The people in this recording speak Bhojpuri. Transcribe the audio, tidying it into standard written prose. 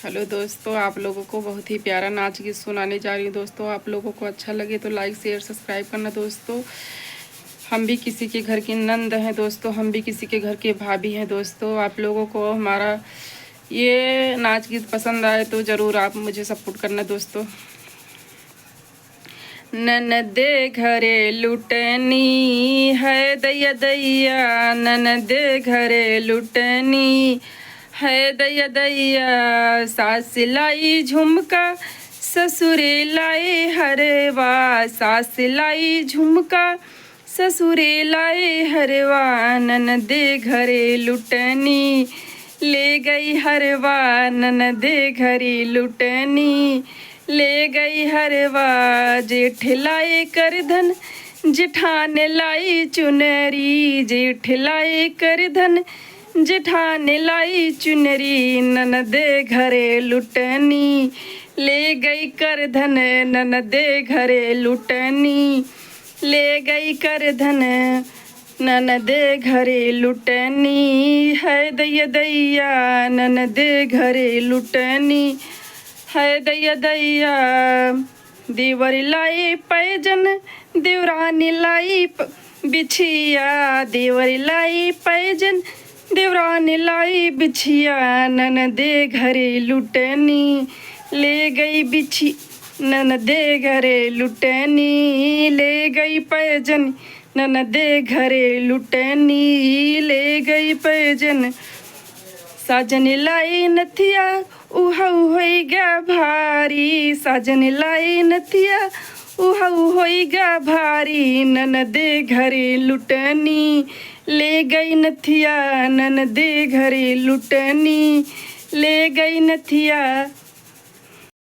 हेलो दोस्तों, आप लोगों को बहुत ही प्यारा नाच गीत सुनाने जा रही हूँ। दोस्तों आप लोगों को अच्छा लगे तो लाइक शेयर सब्सक्राइब करना। दोस्तों हम भी किसी के घर की नंद हैं, दोस्तों हम भी किसी के घर के भाभी हैं। दोस्तों आप लोगों को हमारा ये नाच गीत पसंद आए तो ज़रूर आप मुझे सपोर्ट करना। दोस्तों ननदे घरे लुटनी है दैया दैया, ननदे घरे लुटनी है दैया दैया। सास लाई झुमका ससुरे लाए हरवा, सास लाई झुमका ससुरे लाए हरवा। ननदे घरे लुटनी ले गई हरवा, ननदे घरे लुटनी ले गई हरवा। जेठ लाए कर धन जेठान लाई चुनरी, जेठ लाए कर धन जेठान लाई चुनरी। ननदे घरे लुटनी ले गई कर धन, ननदे घरे लुटनी ले गई कर धन। ननदे घरे लुटनी है दैया दैया, ननदे घरे लुटनी है दैया दैया। देवर लाई पैजन देवरानी लाई बिछिया, देवर लाई पैजन देवरानी लाई बिछिया। ननदे घरे लुटनी ले गई बिछी, ननदे घरे लुटनी ले गई पैजन, ननदे घरे लुटनी ले गई पैजन। साजन लाई नथिया उहऊ होई गा भारी, साजन लाई नथिया उहऊ होई गा भारी। ननदे घरे लुटनी ले गई नथिया, ननदे घरे लुटनी ले गई नथिया।